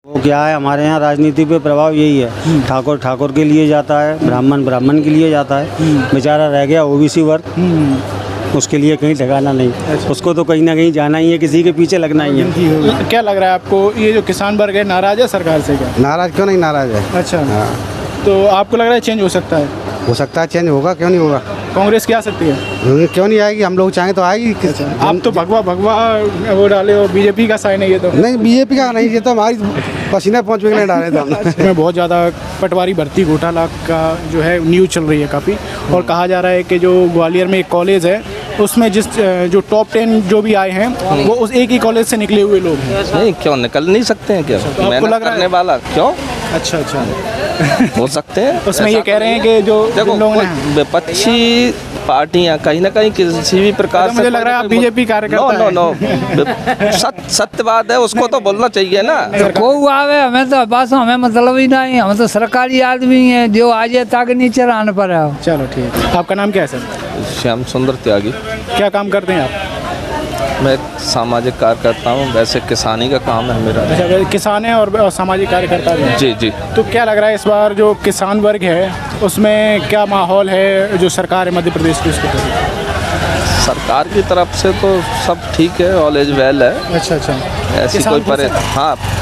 वो क्या है, हमारे यहाँ राजनीति पे प्रभाव यही है, ठाकुर ठाकुर के लिए जाता है, ब्राह्मण ब्राह्मण के लिए जाता है, बेचारा रह गया ओबीसी वर्ग, उसके लिए कहीं ठिकाना नहीं। उसको तो कहीं ना कहीं जाना ही है, किसी के पीछे लगना ही है। क्या लग रहा है आपको, ये जो किसान वर्ग है नाराज है सरकार से क्या? नाराज क्यों नहीं नाराज है। अच्छा, तो आपको लग रहा है चेंज हो सकता है? हो सकता है चेंज होगा, क्यों नहीं होगा। कांग्रेस क्या आ सकती है? क्यों नहीं आएगी, हम लोग चाहें तो आएगी। आप तो भगवा भगवा वो डाले हो, बीजेपी का साइन है ये तो। नहीं, बीजेपी का नहीं, ये तो हमारी पसीने पहुँचने के लिए डाले थे हमने। इसमें बहुत ज़्यादा पटवारी भर्ती घोटाला का जो है न्यूज़ चल रही है काफ़ी, और कहा जा रहा है कि जो ग्वालियर में एक कॉलेज है उसमें जो टॉप 10 जो भी आए हैं वो उस एक ही कॉलेज से निकले हुए लोग हैं। नहीं, क्यों निकल नहीं सकते हैं क्या? तो आपको मेहनत लग रहा है करने वाला क्यों अच्छा अच्छा हो सकते हैं। उसमें ये कह रहे हैं कि जो देखो, जिन लोगों ने विपक्षी पार्टियां कहीं ना कहीं किसी भी प्रकार से, मुझे लग रहा है आप बीजेपी कार्यकर्ता नो सत्य बात है, उसको तो बोलना चाहिए ना। को आवे हमें तो बस हमें मतलब ही नहीं, हम तो सरकारी आदमी हैं, जो आ जाए ताकि नीचे रहने पर है। चलो ठीक है। आपका नाम क्या है सर? श्याम सुंदर त्यागी। क्या काम करते हैं आप? मैं एक सामाजिक कार्यकर्ता हूँ, वैसे किसानी का काम है मेरा। अच्छा, किसान है और सामाजिक कार्यकर्ता भी हैं। जी जी। तो क्या लग रहा है इस बार जो किसान वर्ग है उसमें क्या माहौल है, जो सरकार है मध्य प्रदेश की उसके प्रति? सरकार की तरफ से तो सब ठीक है, ऑल इज वेल है। अच्छा अच्छा। ऐसी कोई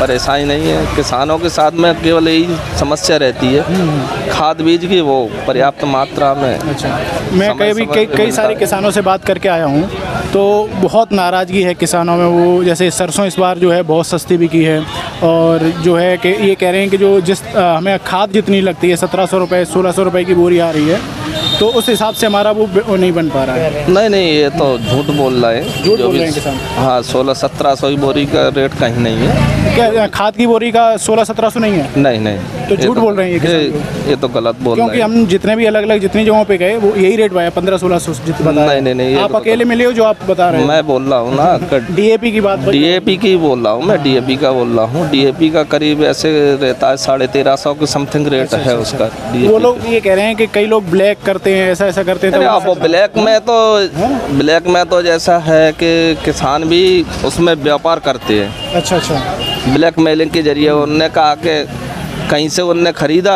परेशानी नहीं है। किसानों के साथ में केवल यही समस्या रहती है, खाद बीज की वो पर्याप्त मात्रा में। अच्छा, मैं कई सारे किसानों से बात करके आया हूँ तो बहुत नाराज़गी है किसानों में। वो जैसे सरसों इस बार जो है बहुत सस्ती बिकी है, और जो है कि ये कह रहे हैं कि जो हमें खाद जितनी लगती है 1700 रुपये 1600 रुपये की बोरी आ रही है, तो उस हिसाब से हमारा वो नहीं बन पा रहा है। नहीं, ये तो झूठ बोल रहे हैं, झूठ बोल रहे हैं किसान। हाँ, 1600-1700 की बोरी का रेट कहीं नहीं है। क्या खाद की बोरी का 1600-1700 नहीं है? नहीं, तो झूठ बोल रहे हैं ये किसान। ये तो गलत बोल रहे हैं, क्योंकि हम जितने भी अलग अलग जितनी जगहों पे गए वो यही रेट पाया 1500-1600 जितना बताया। नहीं, आप अकेले मिले हो जो आप बता रहे हैं? मैं बोल रहा हूँ ना, डीएपी की बात। डीएपी की बोल रहा हूँ मैं, डीएपी का बोल रहा हूँ। डीएपी का करीब ऐसे रहता है 1350 के समथिंग रेट है उसका। वो लोग ये कह रहे हैं कि कई लोग ब्लैक करते हैं, ऐसा करते हैं। वो ब्लैक में तो जैसा है कि किसान भी उसमें व्यापार करते हैं। अच्छा अच्छा। ब्लैक मेलिंग के जरिए उनने कहा कि कहीं से उनने खरीदा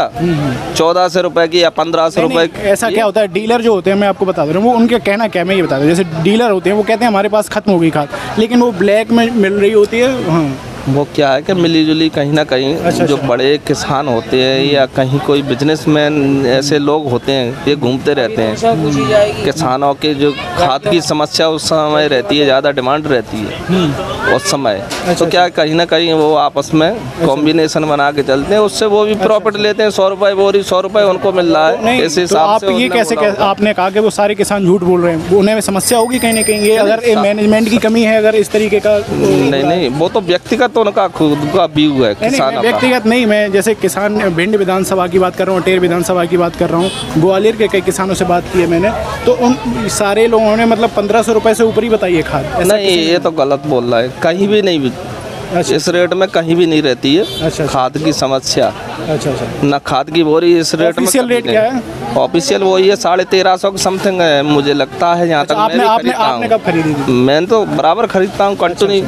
1400 रुपए की या 1500 रुपए की। ऐसा क्या होता है, डीलर जो होते हैं, मैं आपको बता दे रहा हूँ, वो उनके कहना क्या, मैं ये बता दूँ, जैसे डीलर होते हैं वो कहते हैं हमारे पास खत्म हो गई खाद, लेकिन वो ब्लैक में मिल रही होती है। हाँ, वो क्या है कि मिलीजुली कहीं ना कहीं जो बड़े किसान होते हैं या कहीं कोई बिजनेसमैन ऐसे लोग होते हैं, ये घूमते रहते हैं। किसानों के जो खाद की समस्या उस समय रहती है, ज़्यादा डिमांड रहती है उस समय, तो क्या कहीं ना कहीं वो आपस में कॉम्बिनेशन बना के चलते हैं, उससे वो भी प्रॉफिट लेते हैं। 100 रुपये बोरी, 100 रुपये उनको मिल रहा है। इस हिसाब से ये कैसे आपने कहा कि वो सारे किसान झूठ बोल रहे हैं, उन्हें समस्या होगी कहीं ना कहीं, ये अगर मैनेजमेंट की कमी है, अगर इस तरीके का। नहीं, वो तो व्यक्तिगत तो उनका खुद का व्यू है किसानों का। व्यक्तिगत नहीं, मैं जैसे किसान भिंड विधानसभा की बात कर रहा हूँ, टेर विधानसभा की बात कर रहा हूँ, ग्वालियर के कई किसानों से बात की है मैंने, तो उन सारे लोगों ने मतलब 1500 रुपये से ऊपर ही बताई है खाद। नहीं, ये तो गलत बोल रहा है, कहीं भी नहीं। अच्छा, इस रेट में कहीं भी नहीं रहती है। अच्छा, खाद की समस्या। अच्छा, ना खाद की बोरी इस रेट में। ऑफिशियल रेट क्या है? ऑफिशियल वही है 1350 के समथिंग है, मुझे लगता है। यहाँ तक आपने कब खरीदी थी? मैं तो बराबर खरीदता हूँ, कंटिन्यू।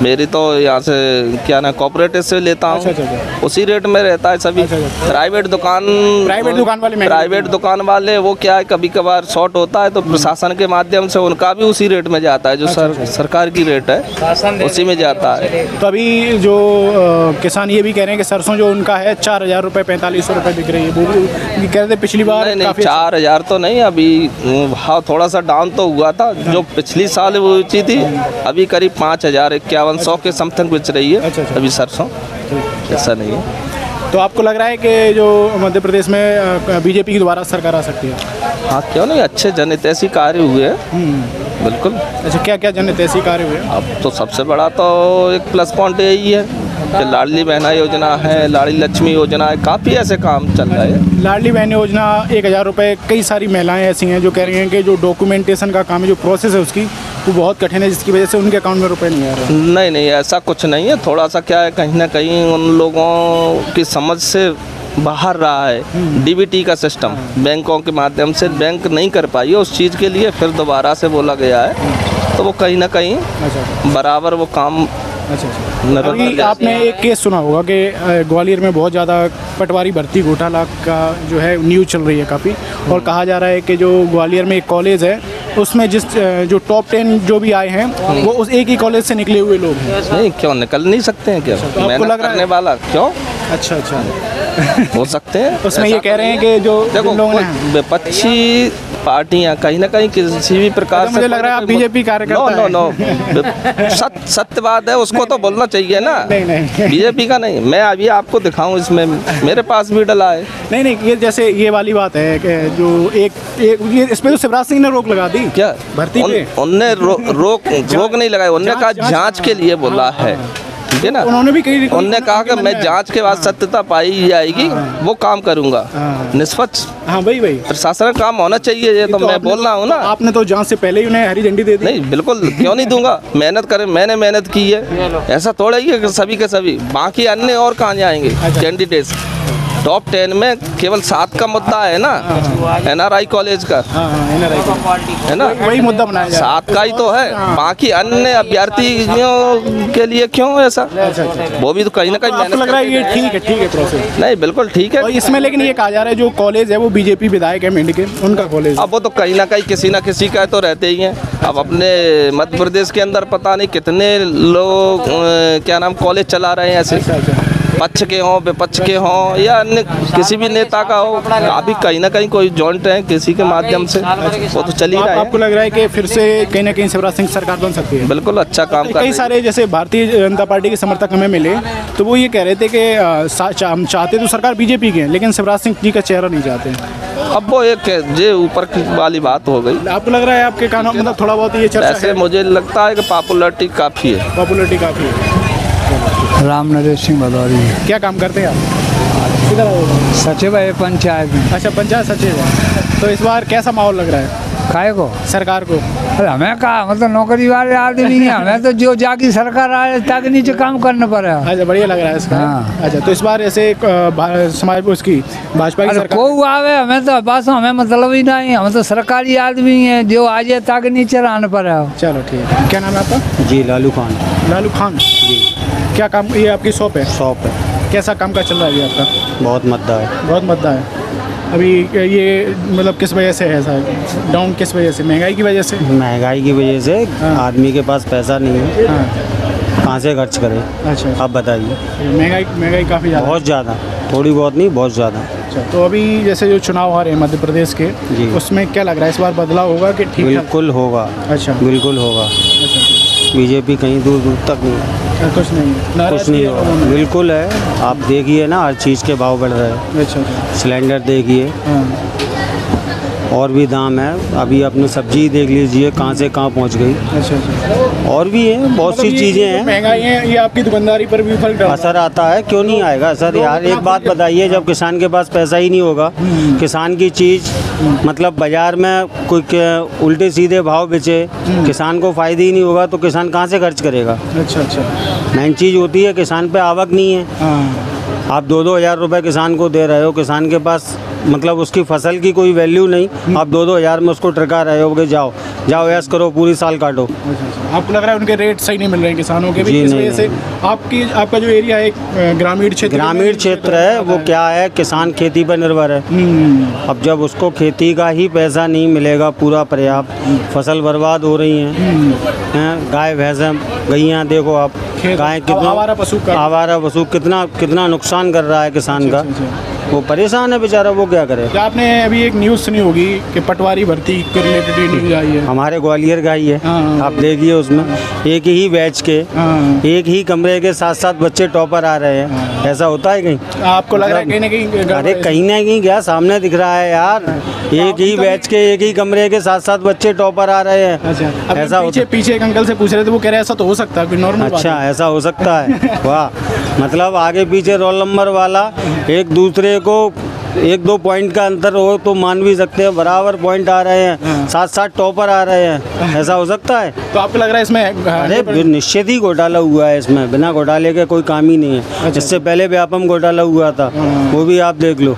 मेरी तो यहाँ से क्या ना कोऑपरेटिव से लेता हूँ। उसी रेट में रहता है सभी। प्राइवेट दुकान वाले वो क्या है, कभी कभार शॉर्ट होता है तो प्रशासन के माध्यम से उनका भी उसी रेट में जाता है, जो सरकार की रेट है उसी में जाता है। तो अभी जो किसान ये भी कह रहे हैं कि सरसों जो उनका है 4000 रुपये 4500 रुपये बिक रही है, वो कह रहे थे पिछली बार। नहीं, 4000 तो नहीं, अभी भाव थोड़ा सा डाउन तो हुआ था। जो पिछली साल वो ऊँची थी, अभी करीब 5051 के समथिंग बेच रही है। अच्छा। अभी सरसों ऐसा नहीं है। तो आपको लग रहा है कि जो मध्य प्रदेश में बीजेपी की दोबारा सरकार आ सकती है? हाँ, क्यों नहीं, अच्छे जनहितैषी कार्य हुए हैं। बिल्कुल। अच्छा, क्या क्या जनहितैषी कार्य हुए? अब तो सबसे बड़ा तो एक प्लस पॉइंट यही है कि लाडली बहना योजना है, लाडली लक्ष्मी योजना है, काफ़ी ऐसे काम चल रहे हैं। लाडली बहन योजना 1000 रुपये, कई सारी महिलाएं ऐसी हैं जो कह रही हैं कि जो डॉक्यूमेंटेशन का काम है, जो प्रोसेस है उसकी, वो बहुत कठिन है, जिसकी वजह से उनके अकाउंट में रुपए नहीं आ रहे। नहीं, ऐसा कुछ नहीं है। थोड़ा सा क्या है, कहीं ना कहीं उन लोगों की समझ से बाहर रहा है डीबीटी का सिस्टम। बैंकों के माध्यम से बैंक नहीं कर पाई है उस चीज़ के लिए, फिर दोबारा से बोला गया है, तो वो कहीं ना कहीं बराबर वो काम अच्छा अच्छा। निरंतर अभी जारी आपने एक केस सुना होगा कि ग्वालियर में बहुत ज़्यादा पटवारी भर्ती घोटाला का जो है न्यूज़ चल रही है काफ़ी, और कहा जा रहा है कि जो ग्वालियर में एक कॉलेज है उसमें जो टॉप 10 जो भी आए हैं वो उस एक ही कॉलेज से निकले हुए लोग हैं। नहीं, क्यों निकल नहीं सकते हैं क्या? आपको मेहनत लग रहा है? करने वाला क्यों अच्छा अच्छा। हो सकते हैं। उसमें ऐसा ये कह रहे हैं कि जो देखो, जिन लोगों कोई ने विपक्षी पार्टियां कहीं ना कहीं किसी भी प्रकार मुझे लग रहा है आप बीजेपी कार्यकर्ता नो सत्यवाद है, उसको तो बोलना चाहिए ना। नहीं नहीं बीजेपी का नहीं। मैं अभी आपको दिखाऊं, इसमें मेरे पास भी डला है। नहीं, ये जैसे ये वाली बात है कि जो एक ये इस पे तो शिवराज सिंह ने रोक लगा दी क्या भर्ती पे। उनने रोक नहीं लगाई, उनने कहा जांच के लिए बोला है, ठीक है ना। उन्होंने भी कही उनने कहा कि मैं जांच के बाद सत्यता पाई जाएगी वो काम करूंगा, निष्पक्ष हाँ वही प्रशासन का काम होना चाहिए। ये तो मैं बोल रहा हूँ ना। आपने तो जांच से पहले ही उन्हें हरी झंडी दे दी। नहीं, बिल्कुल क्यों नहीं दूंगा। मेहनत करें, मैंने मेहनत की है, ऐसा थोड़ा ही है कि सभी के सभी, बाकी अन्य और कहाँ जाएंगे कैंडिडेट्स। टॉप 10 में केवल 7 का मुद्दा है ना, NRI कॉलेज का, है ना, वही मुद्दा बनाया जाए। 7 का ही तो है, बाकी अन्य अभ्यर्थियों के लिए क्यों ऐसा? वो भी तो कहीं ना कहीं आपको लग रहा है ये ठीक है प्रोसेस? नहीं, बिल्कुल ठीक है। और इसमें लेकिन ये कहा जा रहा है जो कॉलेज है वो बीजेपी विधायक है मेंढ के, उनका कॉलेज। अब वो तो कहीं ना किसी का तो रहते ही हैं। अब अपने मध्य प्रदेश के अंदर पता नहीं कितने लोग क्या नाम कॉलेज चला रहे हैं ऐसे, पक्ष के हों विपक्ष के हों या अन्य किसी भी नेता का हो, अभी कहीं ना कहीं कोई जॉइंट है किसी के माध्यम से, वो तो चल ही रहा है। आपको लग रहा है कि फिर से कहीं ना कहीं शिवराज सिंह सरकार बन सकती है? बिल्कुल अच्छा काम कर रही कई है। सारे जैसे भारतीय जनता पार्टी के समर्थक हमें मिले तो वो ये कह रहे थे कि हम चाहते तो सरकार बीजेपी के हैं लेकिन शिवराज सिंह जी का चेहरा नहीं चाहते। अब वो एक जे ऊपर की वाली बात हो गई। आपको लग रहा है आपके कानों मतलब थोड़ा बहुत ये चर्चा ऐसे है? मुझे लगता है कि पॉपुलैरिटी काफ़ी है। पॉपुलरिटी काफ़ी है। राम नरेश सिंह भदौरी क्या काम करते हैं आप? किधर आओ? सचिव है पंचायत में। अच्छा, पंचायत सचिव है। तो इस बार कैसा माहौल लग रहा है काय को? सरकार को? अरे हमें कहा मतलब नौकरी वाले आदमी हैं, हमें तो जो जाकी सरकार आए ताकि नीचे काम करना पड़े। अच्छा, बढ़िया लग रहा है इसका। हाँ। अच्छा, तो इस बार ऐसे समाज उसकी भाजपा की अरे सरकार। को आवे हमें तो बस हमें मतलब ही नहीं, हम तो सरकारी आदमी हैं, जो आ जाए ताकि नीचे रहना पड़े। चलो ठीक है। क्या नाम है आपका? जी लालू खान। लालू खान जी। क्या काम, ये आपकी शॉप है? शॉप है। कैसा काम का चल रहा है ये आपका? बहुत मद्दा है। बहुत मद्दा है। अभी ये मतलब किस वजह से है ऐसा डाउन? किस वजह से? महंगाई की वजह से? महंगाई की वजह से हाँ। आदमी के पास पैसा नहीं है, हाँ। कहाँ से खर्च करे? अच्छा, आप बताइए। महंगाई काफ़ी ज़्यादा। बहुत ज़्यादा, थोड़ी बहुत नहीं, बहुत ज़्यादा। अच्छा, तो अभी जैसे जो चुनाव आ रहे हैं मध्य प्रदेश के, जी। उसमें क्या लग रहा है इस बार बदलाव होगा कि ठीक है? बिल्कुल होगा। अच्छा। बिल्कुल होगा। अच्छा, बीजेपी कहीं दूर दूर तक नहीं है। कुछ नहीं है? कुछ नाराज़गी नहीं है होगा। लोगों में? बिल्कुल है। आप देखिए ना, हर चीज़ के भाव बढ़ रहे हैं। अच्छा अच्छा। सिलेंडर देखिए, हाँ। और भी दाम है। अभी अपनी सब्जी देख लीजिए कहाँ से कहाँ पहुँच गई। अच्छा अच्छा। और भी हैं, बहुत सी मतलब ये चीज़ें जो हैं। महंगाई है ये आपकी दुकानदारी पर भी फर्क डालता है? असर आता है, क्यों नहीं आएगा असर यार। एक बात बताइए, जब किसान के पास पैसा ही नहीं होगा, किसान की चीज़ मतलब बाजार में कोई उल्टे सीधे भाव बेचे, किसान को फ़ायदा ही नहीं होगा तो किसान कहाँ से खर्च करेगा? अच्छा अच्छा। मेन चीज़ होती है किसान पे आवक नहीं है। हाँ। आप 2-2 हज़ार रुपये किसान को दे रहे हो, किसान के पास मतलब उसकी फसल की कोई वैल्यू नहीं, आप 2-2 हज़ार में उसको ट्रका रहे हो कि जाओ जाओ ऐश करो, पूरी साल काटो। अच्छा। आपको लग रहा है उनके रेट सही नहीं मिल रहे हैं किसानों के भी? जी इस नहीं, वजह से आपका जो एरिया है एक ग्रामीण क्षेत्र है, वो क्या है, किसान खेती पर निर्भर है। अब जब उसको खेती का ही पैसा नहीं मिलेगा पूरा पर्याप्त, फसल बर्बाद हो रही हैं। गाय भैंसें गैयाँ देखो आप, गाय कितना आवारा पशु कितना नुकसान कर रहा है किसान का। वो परेशान है बेचारा, वो क्या करे। क्या आपने अभी एक न्यूज़ सुनी होगी कि पटवारी भर्ती के रिलेटेड न्यूज़ आई है? हमारे ग्वालियर का ही है। हाँ। आप देखिए उसमें एक ही बैच के हाँ। एक ही कमरे के 7-7 बच्चे टॉपर आ रहे हैं। ऐसा होता है कहीं? आपको लग रहा है कहीं ना कहीं? अरे कहीं ना कहीं क्या सामने दिख रहा है यार, एक ही बैच के एक ही कमरे के 7-7 बच्चे टॉपर आ रहे हैं। अच्छा। ऐसा पीछे एक अंकल से पूछ रहे थे, वो कह रहे ऐसा तो हो सकता है, कोई नॉर्मल बात अच्छा, है। ऐसा हो सकता है? वाह, मतलब आगे पीछे रोल नंबर वाला एक दूसरे को 1-2 पॉइंट का अंतर हो तो मान भी सकते हैं, बराबर पॉइंट आ रहे हैं, 7-7 टॉपर आ रहे हैं। ऐसा हो सकता है? तो आपको लग रहा है इसमें? अरे निश्चित ही घोटाला हुआ है इसमें, बिना घोटाले के कोई काम ही नहीं है। इससे पहले व्यापम घोटाला हुआ था, वो भी आप देख लो।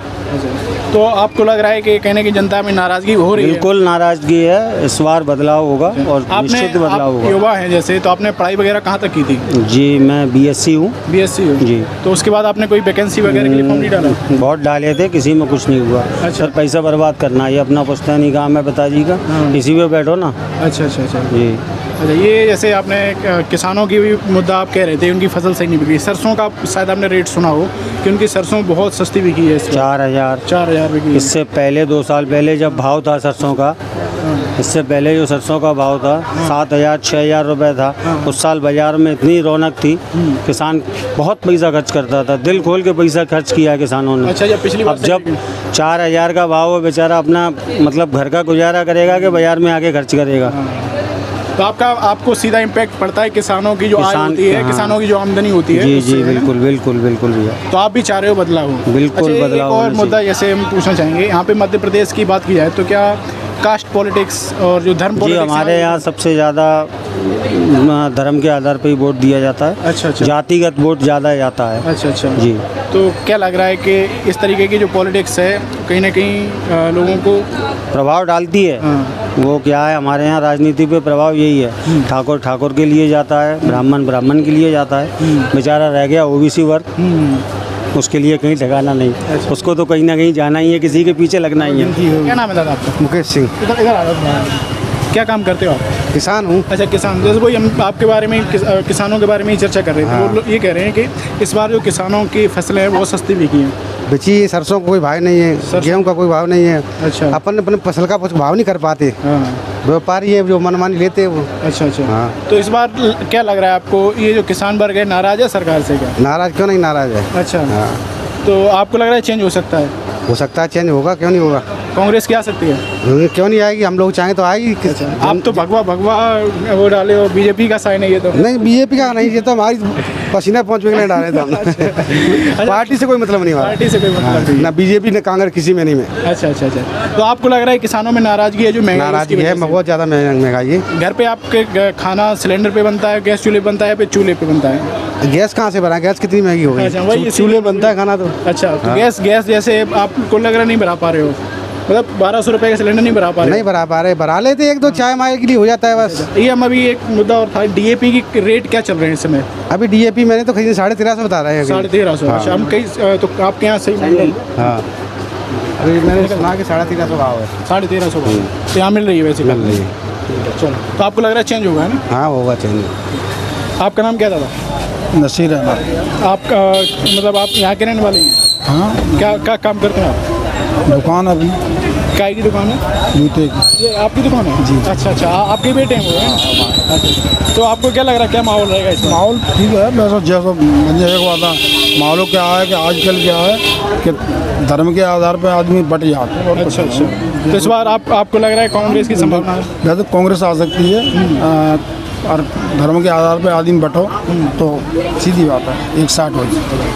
तो आपको लग रहा है कि कहने की जनता में नाराजगी हो रही है? बिल्कुल नाराजगी है। इस बार बदलाव होगा और आपने निश्चित बदलाव आप होगा। युवा हैं जैसे, तो आपने पढ़ाई वगैरह कहाँ तक की थी? जी मैं BSc हूँ। BSc हो जी। तो उसके बाद आपने कोई वैकेंसी वगैरह के लिए फॉर्म नहीं डाला? बहुत डाले थे, किसी में कुछ नहीं हुआ। अच्छा। सर पैसा बर्बाद करना ये अपना पुश्तैनी काम है पिताजी का, इसी पे बैठो ना। अच्छा अच्छा अच्छा। जी। अच्छा, ये जैसे आपने किसानों की भी मुद्दा आप कह रहे थे, उनकी फसल सही नहीं बिकी। सरसों का शायद आपने रेट सुना हो कि उनकी सरसों बहुत सस्ती बिकी है इस बार। 4,000 बिकी है। इससे पहले 2 साल पहले जब भाव था सरसों का, इससे पहले जो सरसों का भाव था 7,000 6,000 रुपये था। उस साल बाज़ार में इतनी रौनक थी, किसान बहुत पैसा खर्च करता था, दिल खोल के पैसा खर्च किया है किसानों ने। अच्छा, जब पिछली बार अब जब 4,000 का भाव है, बेचारा अपना मतलब घर का गुजारा करेगा कि बाज़ार में आके खर्च करेगा। तो आपको सीधा इम्पैक्ट पड़ता है किसानों की जो आय किसान- होती है, हाँ। किसानों की जो आमदनी होती है जी उससे, जी है ना? बिल्कुल बिल्कुल बिल्कुल भैया। तो आप भी चाह रहे हो बदलाव हो? बिल्कुल अच्छा, बदलाव एक और होना मुद्दा जैसे हम पूछना चाहेंगे, यहाँ पे मध्य प्रदेश की बात की जाए तो क्या कास्ट पॉलिटिक्स और जो धर्म जी पॉलिटिक्स हमारे यहाँ सबसे ज़्यादा धर्म के आधार पर ही वोट दिया जाता है। अच्छा अच्छा जातिगत वोट ज़्यादा जाता है। अच्छा अच्छा जी। तो क्या लग रहा है कि इस तरीके की जो पॉलिटिक्स है कहीं ना कहीं लोगों को प्रभाव डालती है। हाँ। वो क्या है, हमारे यहाँ राजनीति पे प्रभाव यही है, ठाकुर ठाकुर के लिए जाता है, ब्राह्मण ब्राह्मण के लिए जाता है, बेचारा रह गया OBC वर्ग, उसके लिए कहीं ठिकाना नहीं। उसको तो कहीं ना कहीं जाना ही है, किसी के पीछे लगना ही है। क्या नाम है दादा आपका? मुकेश सिंह, इधर इधर आ जाओ। क्या काम करते हो आप? किसान हूँ। अच्छा, किसान। जैसे वही हम आपके बारे में किसानों के बारे में ही चर्चा कर रहे थे। वो लोग ये कह रहे हैं कि इस बार जो किसानों की फसलें हैं बहुत सस्ती बिकी हैं। बेची सरसों का कोई भाव नहीं है, गेहूँ का कोई भाव नहीं है। अच्छा। अपन अपने फसल का कुछ भाव नहीं कर पाते। हाँ। व्यापारी है जो मनमानी लेते हैं वो। अच्छा अच्छा। हाँ। तो इस बार क्या लग रहा है आपको, ये जो किसान वर्ग है नाराज है सरकार से क्या? नाराज क्यों नहीं नाराज है। अच्छा। हाँ। तो आपको लग रहा है चेंज हो सकता है? हो सकता है चेंज होगा, क्यों नहीं होगा। कांग्रेस की आ सकती है? क्यों नहीं आएगी, हम लोग चाहें तो आएगी। आप तो भगवा भगवा वो डाले हो, बीजेपी का साइन है ये तो। नहीं बीजेपी का नहीं, ये तो हमारी पसीना 5 के लिए डाले थे हमने। पार्टी से कोई मतलब नहीं हमारा। पार्टी से कोई मतलब नहीं। ना बीजेपी ना कांग्रेस, किसी में नहीं में। अच्छा अच्छा अच्छा। तो आपको लग रहा है किसानों में नाराजगी है जो महंगाई नाराजगी उसकी है, वजह से? बहुत ज़्यादा महंगाई है। घर पे आपके खाना सिलेंडर पे बनता है, गैस चूल्हे पे बनता है, पे चूल्हे पे बनता है? गैस कहाँ से भरा, गैस कितनी महंगी हो अच्छा, वही गई। इसी- चूल्हे बनता है खाना तो। अच्छा, तो गैस जैसे आपको लग रहा नहीं भरा पा रहे हो, मतलब 1200 रुपये का सिलेंडर नहीं भरा पा रहे? नहीं भरा पा रहे, भरा लेते 1-2 चाय माय के लिए हो जाता है बस। ये हम अभी एक मुद्दा और था, DAP की रेट क्या चल रहे हैं इस समय? अभी DAP मैंने तो खरीदी 1350 बता रहे हैं अभी। 1350। अच्छा, हम कई तो आपके यहाँ सही मिल रही है? हाँ अभी मैंने सुना कि 1350 भाव है। 1350 तो यहाँ मिल रही है वैसे? मिल रही है। चलो, तो आपको लग रहा है चेंज होगा, है ना? हाँ होगा चेंज। आपका नाम क्या था? नसीर अहमद। आपका मतलब आप यहाँ के रहने वाले हैं? हाँ क्या काम करते हैं आप? दुकान अभी काय की दुकान है? जूते की। ये आपकी दुकान है? जी। अच्छा अच्छा, आपके बेटे हैं वो, है? अच्छा। तो आपको क्या लग रहा है, क्या माहौल रहेगा इसमें? माहौल ठीक है, वैसा जैसा मंजे को आता माहौल क्या है कि आजकल क्या है कि धर्म के आधार पर आदमी बट जाते हैं। अच्छा अच्छा। तो इस बार आपको लग रहा है कांग्रेस की संभावना है? वैसे कांग्रेस आ सकती है और धर्म के आधार पर आदमी बटो तो सीधी बात है, एक साथ हो जाए।